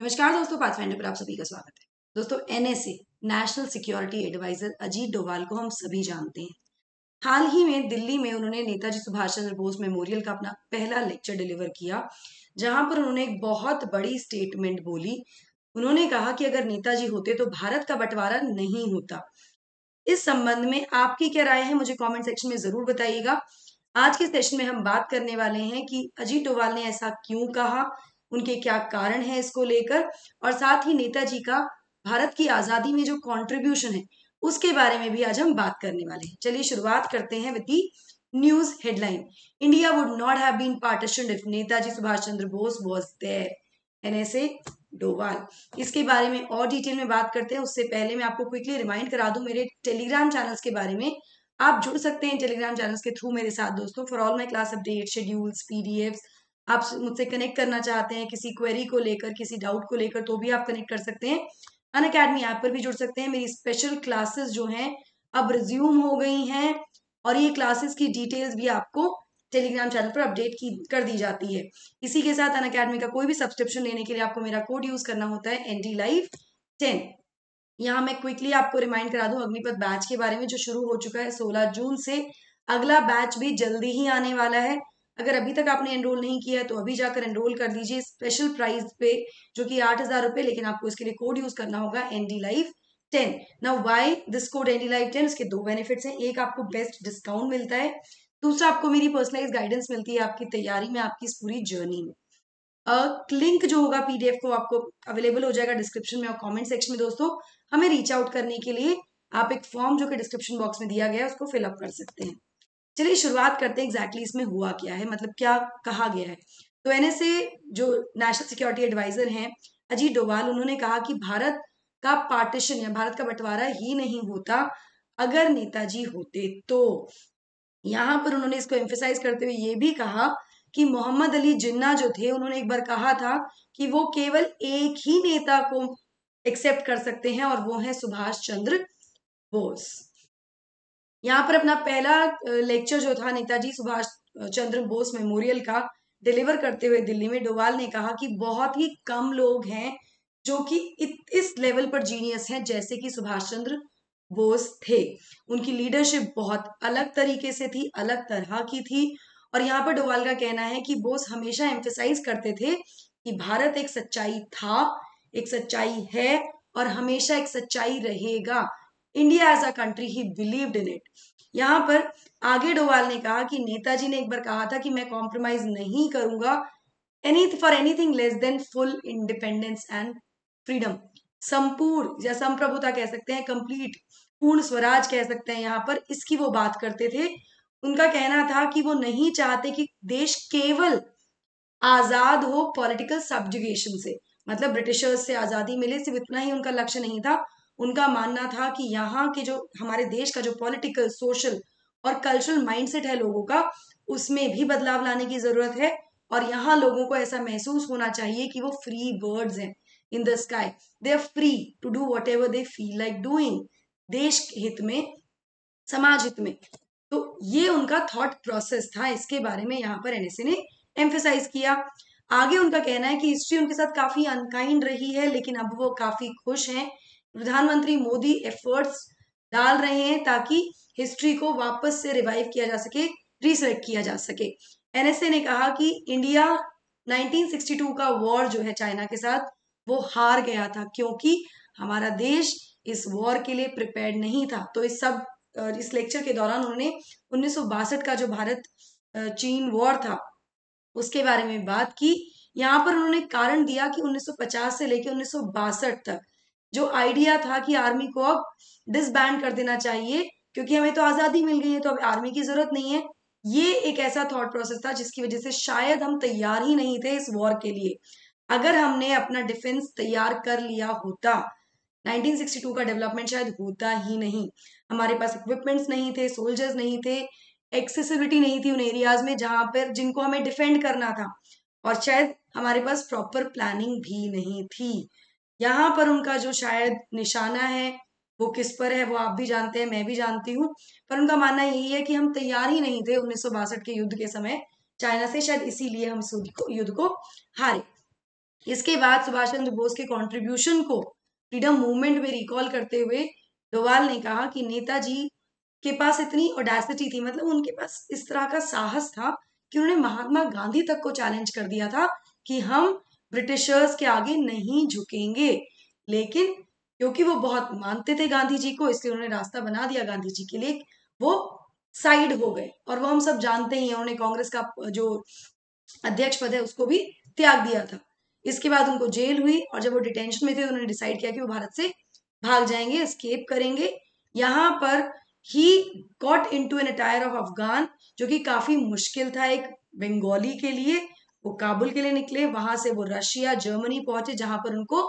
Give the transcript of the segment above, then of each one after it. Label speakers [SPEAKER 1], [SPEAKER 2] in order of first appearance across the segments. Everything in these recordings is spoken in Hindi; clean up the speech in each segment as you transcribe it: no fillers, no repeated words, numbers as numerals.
[SPEAKER 1] नमस्कार दोस्तों, पाथफाइंडर पर आप सभी का स्वागत है। दोस्तों, NSA national security adviser Ajit Doval को हम सभी जानते हैं। हाल ही में दिल्ली में उन्होंने नेताजी सुभाष चंद्र बोस मेमोरियल का अपना पहला लेक्चर डिलीवर किया, जहां पर उन्होंने एक बहुत बड़ी स्टेटमेंट बोली। उन्होंने कहा कि अगर नेताजी होते तो भारत का बंटवारा नहीं होता। इस संबंध में आपकी क्या राय है, मुझे कमेंट सेक्शन में जरूर बताइएगा। आज के सेशन में हम बात करने वाले हैं कि अजीत डोभाल ने ऐसा क्यों कहा, उनके क्या कारण है इसको लेकर, और साथ ही नेताजी का भारत की आजादी में जो कंट्रीब्यूशन है उसके बारे में भी आज हम बात करने वाले हैं। चलिए शुरुआत करते हैं with the news headline. India would not have been partitioned if Netaji Subhash Chandra Bose was there, NSA Doval. इसके बारे में और डिटेल में बात करते हैं। उससे पहले मैं आपको क्विकली रिमाइंड करा दूं मेरे टेलीग्राम चैनल्स के बारे में। आप जुड़ सकते हैं टेलीग्राम चैनल्स के थ्रू मेरे साथ दोस्तों। For all my class update, schedules, PDFs, आप मुझसे कनेक्ट करना चाहते हैं किसी क्वेरी को लेकर, किसी डाउट को लेकर, तो भी आप कनेक्ट कर सकते हैं। अनअकैडमी ऐप पर भी जुड़ सकते हैं। मेरी स्पेशल क्लासेस जो हैं अब रिज्यूम हो गई हैं, और ये क्लासेस की डिटेल्स भी आपको टेलीग्राम चैनल पर अपडेट कर दी जाती है। इसी के साथ अनअकैडमी का कोई भी सब्सक्रिप्शन लेने के लिए आपको मेरा कोड यूज करना होता है NDLive10। यहाँ मैं क्विकली आपको रिमाइंड करा दूं अग्निपथ बैच के बारे में, जो शुरू हो चुका है 16 जून से। अगला बैच भी जल्दी ही आने वाला है। अगर अभी तक आपने एनरोल नहीं किया है तो अभी जाकर एनरोल कर दीजिए स्पेशल प्राइस पे, जो कि 8,000 रुपए, लेकिन आपको इसके लिए कोड यूज करना होगा NDLive10। Now why this code NDLive10? इसके दो बेनिफिट्स हैं। एक, आपको बेस्ट डिस्काउंट मिलता है। दूसरा, आपको मेरी पर्सनलाइज गाइडेंस मिलती है आपकी तैयारी में, आपकी इस पूरी जर्नी में। लिंक जो होगा पीडीएफ को आपको अवेलेबल हो जाएगा डिस्क्रिप्शन में और कमेंट सेक्शन में। दोस्तों, हमें रीच आउट करने के लिए आप एक फॉर्म जो कि डिस्क्रिप्शन बॉक्स में दिया गया है उसको फिलअप कर सकते हैं। चलिए शुरुआत करते हैं एग्जैक्टली इसमें हुआ क्या है, मतलब क्या कहा गया है। तो एनएसए जो नेशनल सिक्योरिटी एडवाइजर हैं अजीत डोभाल, उन्होंने कहा कि भारत का पार्टीशन या भारत का बंटवारा ही नहीं होता अगर नेताजी होते तो। यहाँ पर उन्होंने इसको एम्फेसाइज करते हुए ये भी कहा कि मोहम्मद अली जिन्ना जो थे, उन्होंने एक बार कहा था कि वो केवल एक ही नेता को एक्सेप्ट कर सकते हैं, और वो है सुभाष चंद्र बोस। यहाँ पर अपना पहला लेक्चर जो था नेताजी सुभाष चंद्र बोस मेमोरियल का डिलीवर करते हुए दिल्ली में, डोभाल ने कहा कि बहुत ही कम लोग हैं जो कि इस लेवल पर जीनियस हैं जैसे कि सुभाष चंद्र बोस थे। उनकी लीडरशिप बहुत अलग तरीके से थी, अलग तरह की थी। और यहाँ पर डोभाल का कहना है कि बोस हमेशा एम्फेसाइज करते थे कि भारत एक सच्चाई था, एक सच्चाई है, और हमेशा एक सच्चाई रहेगा। India as a country, he believed in it. यहाँ पर आगे डोभाल ने कहा कि नेताजी ने एक बार कहा था कि मैं कॉम्प्रोमाइज नहीं करूंगा for anything less than full independence and freedom. संपूर्ण या संप्रभुता कह सकते हैं, कंप्लीट पूर्ण स्वराज कह सकते हैं, यहाँ पर इसकी वो बात करते थे। उनका कहना था कि वो नहीं चाहते कि देश केवल आजाद हो पॉलिटिकल सब्जुगेशन से, मतलब ब्रिटिशर्स से आजादी मिले, सिर्फ इतना ही उनका लक्ष्य नहीं था। उनका मानना था कि यहाँ के जो हमारे देश का जो पॉलिटिकल, सोशल और कल्चरल माइंडसेट है लोगों का, उसमें भी बदलाव लाने की जरूरत है। और यहाँ लोगों को ऐसा महसूस होना चाहिए कि वो फ्री बर्ड्स हैं in the sky, they are free to do whatever they feel like doing, देश हित में, समाज हित में। तो ये उनका थॉट प्रोसेस था। इसके बारे में यहाँ पर एनएसए ने एम्फेसाइज किया। आगे उनका कहना है कि हिस्ट्री उनके साथ काफी अनकाइंड रही है, लेकिन अब वो काफी खुश हैं। प्रधानमंत्री मोदी एफर्ट्स डाल रहे हैं ताकि हिस्ट्री को वापस से रिवाइव किया जा सके, रिसरेक्ट किया जा सके। एनएसए ने कहा कि इंडिया 1962 का वॉर जो है चाइना के साथ, वो हार गया था क्योंकि हमारा देश इस वॉर के लिए प्रिपेयर्ड नहीं था। तो इस लेक्चर के दौरान उन्होंने 1962 का जो भारत चीन वॉर था उसके बारे में बात की। यहाँ पर उन्होंने कारण दिया कि 1950 से लेकर 1962 तक जो आइडिया था कि आर्मी को अब डिसबैंड कर देना चाहिए क्योंकि हमें तो आजादी मिल गई है, तो अब आर्मी की जरूरत नहीं है। ये एक ऐसा थॉट प्रोसेस था जिसकी वजह से शायद हम तैयार ही नहीं थे इस वॉर के लिए। अगर हमने अपना डिफेंस तैयार कर लिया होता, 1962 का डेवलपमेंट शायद होता ही नहीं। हमारे पास इक्विपमेंट्स नहीं थे, सोल्जर्स नहीं थे, एक्सेसिबिलिटी नहीं थी उन एरियाज में जहां पर जिनको हमें डिफेंड करना था, और शायद हमारे पास प्रॉपर प्लानिंग भी नहीं थी। यहाँ पर उनका जो शायद निशाना है वो किस पर है वो आप भी जानते हैं, मैं भी जानती हूँ। पर उनका मानना यही है कि हम तैयार ही नहीं थे 1962 के युद्ध के समय चाइना से, शायद इसीलिए हम इस युद्ध को हारे। इसके बाद सुभाष चंद्र बोस के कंट्रीब्यूशन को फ्रीडम मूवमेंट में रिकॉल करते हुए डोवाल ने कहा कि नेताजी के पास इतनी ऑडेसिटी थी, मतलब उनके पास इस तरह का साहस था कि उन्होंने महात्मा गांधी तक को चैलेंज कर दिया था कि हम ब्रिटिशर्स के आगे नहीं झुकेंगे। लेकिन क्योंकि वो बहुत मानते थे गांधी जी को, इसलिए उन्होंने रास्ता बना दिया गांधी जी के लिए, वो साइड हो गए। और वो हम सब जानते ही हैं, उन्होंने कांग्रेस का जो अध्यक्ष पद है उसको भी त्याग दिया था। इसके बाद उनको जेल हुई और जब वो डिटेंशन में थे तो उन्होंने डिसाइड किया कि वो भारत से भाग जाएंगे, एस्केप करेंगे। यहाँ पर he got into an attire of Afghan, जो कि काफी मुश्किल था एक बंगाली के लिए। वो काबुल के लिए निकले, वहां से वो रशिया जर्मनी पहुंचे, जहां पर उनको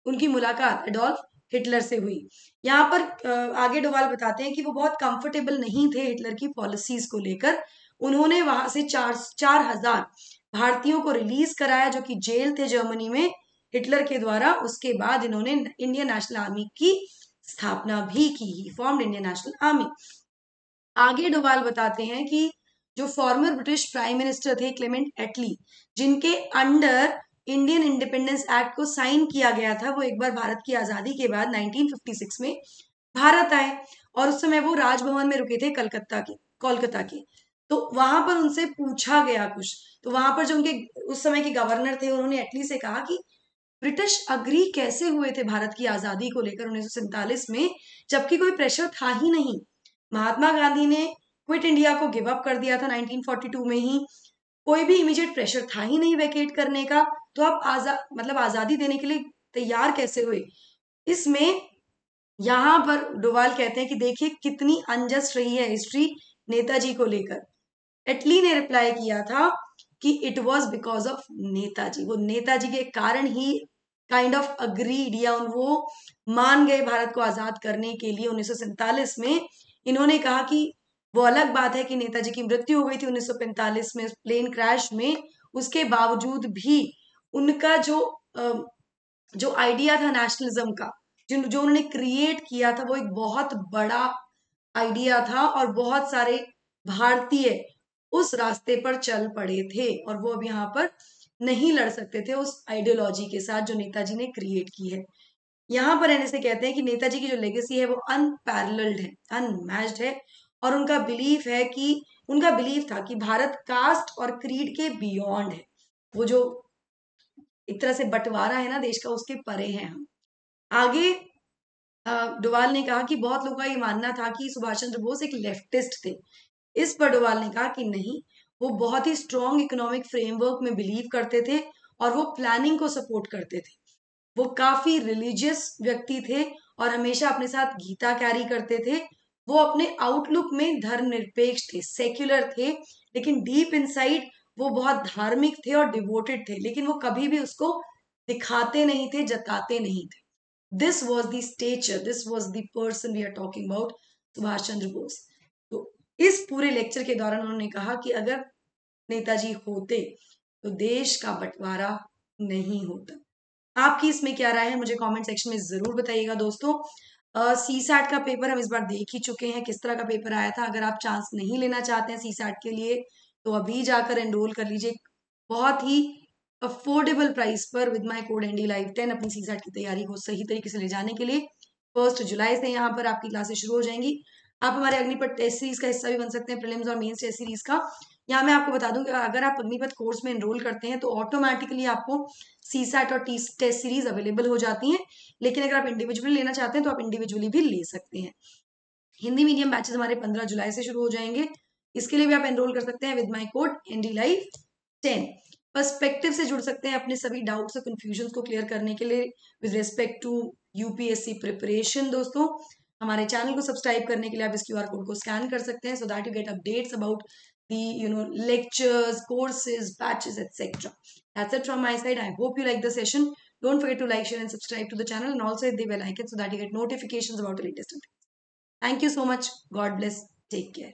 [SPEAKER 1] उनकी मुलाकात एडोल्फ हिटलर से हुई। यहाँ पर आगे डोवाल बताते हैं कि वो बहुत कंफर्टेबल नहीं थे हिटलर की पॉलिसीज को लेकर। उन्होंने वहां से 4,000 भारतीयों को रिलीज कराया जो कि जेल थे जर्मनी में हिटलर के द्वारा। उसके बाद इन्होंने इंडियन नेशनल आर्मी की स्थापना भी की, ही फॉर्म्ड इंडियन नेशनल आर्मी। आगे डोवाल बताते हैं कि जो फॉर्मर ब्रिटिश प्राइम मिनिस्टर थे क्लेमेंट एटली, जिनके अंडर इंडियन इंडिपेंडेंस एक्ट को साइन किया गया था, वो एक बार भारत की आजादी के बाद 1956 में भारत आए और उस समय वो राजभवन में रुके थे कोलकाता के। तो वहां पर उनसे पूछा गया कुछ, तो वहां पर जो उनके उस समय के गवर्नर थे उन्होंने एटली से कहा कि ब्रिटिश अग्री कैसे हुए थे भारत की आजादी को लेकर 1947 में, जबकि कोई प्रेशर था ही नहीं। महात्मा गांधी ने क्विट इंडिया को गिव अप कर दिया था 1942 में ही, कोई भी इमीडिएट प्रेशर था ही नहीं वैकेट करने का, तो आप आजादी देने के लिए तैयार कैसे हुए। इसमें यहाँ पर डोवाल कहते हैं कि देखिए कितनी अनजस्ट रही है हिस्ट्री नेताजी को लेकर। एटली ने रिप्लाई किया था कि it was because of Netaji, वो नेताजी के कारण ही काइंड ऑफ अग्रीड या वो मान गए भारत को आजाद करने के लिए 1947 में। इन्होंने कहा कि वो अलग बात है कि नेताजी की मृत्यु हो गई थी 1945 में प्लेन क्रैश में, उसके बावजूद भी उनका जो आइडिया था नेशनलिज्म का, जो उन्होंने क्रिएट किया था, वो एक बहुत बड़ा आइडिया था और बहुत सारे भारतीय उस रास्ते पर चल पड़े थे और वो अब यहाँ पर नहीं लड़ सकते थे उस आइडियोलॉजी के साथ जो नेताजी ने क्रिएट की है। यहाँ पर रहने से कहते हैं कि नेताजी की जो लेगेसी है वो अनपैरेलल्ड है, अनमैच्ड है। और उनका बिलीफ था कि भारत कास्ट और क्रीड के बियॉन्ड है। वो जो एक तरह से बंटवारा है ना देश का, उसके परे हैं हम। आगे डोवाल ने कहा कि बहुत लोगों का ये मानना था कि सुभाष चंद्र बोस एक लेफ्टिस्ट थे। इस पर डोवाल ने कहा कि नहीं, वो बहुत ही स्ट्रॉन्ग इकोनॉमिक फ्रेमवर्क में बिलीव करते थे और वो प्लानिंग को सपोर्ट करते थे। वो काफी रिलीजियस व्यक्ति थे और हमेशा अपने साथ गीता कैरी करते थे। वो अपने आउटलुक में धर्मनिरपेक्ष थे, सेक्युलर थे, लेकिन डीप इनसाइड वो बहुत धार्मिक थे और डिवोटेड थे, लेकिन वो कभी भी उसको दिखाते नहीं थे, जताते नहीं थे। This was the stature, this was the person we are talking about, Subhash Chandra Bose. तो इस पूरे लेक्चर के दौरान उन्होंने कहा कि अगर नेताजी होते तो देश का बंटवारा नहीं होता। आपकी इसमें क्या राय है, मुझे कमेंट सेक्शन में जरूर बताइएगा दोस्तों। सी सैट का पेपर हम इस बार देख ही चुके हैं, किस तरह का पेपर आया था। अगर आप चांस नहीं लेना चाहते हैं सी सैट के लिए तो अभी जाकर एनरोल कर लीजिए बहुत ही अफोर्डेबल प्राइस पर विद माय कोड ND-Live10 अपनी सी सैट की तैयारी को सही तरीके से ले जाने के लिए। 1 जुलाई से यहाँ पर आपकी क्लासेस शुरू हो जाएंगी। आप हमारे अग्निपथ टेस्ट सीरीज का हिस्सा भी बन सकते हैं, प्रीलिम्स और मेंस टेस्ट सीरीज का। यहाँ मैं आपको बता दूं कि अगर आप अग्निपथ कोर्स में एनरोल करते हैं तो ऑटोमेटिकली आपको सी सैट और टेस्ट सीरीज अवेलेबल हो जाती हैं। लेकिन अगर आप इंडिविजुअली लेना चाहते हैं तो आप इंडिविजुअली भी ले सकते हैं। हिंदी मीडियम बैचेस हमारे 15 जुलाई से शुरू हो जाएंगे। इसके लिए भी आप एनरोल कर सकते हैं with my code ND-Live10। Perspective से जुड़ सकते हैं अपने सभी डाउट्स और कंफ्यूजन को क्लियर करने के लिए with respect to UPSC preparation. दोस्तों हमारे चैनल को सब्सक्राइब करने के लिए आप इस QR कोड को स्कैन कर सकते हैं so that you get updates about the lectures, courses, batches, etc. That's it from my side. I hope you like the session. Don't forget to like, share and subscribe to the channel and also hit the bell icon so that you get notifications about the latest updates. Thank you so much. God bless. Take care.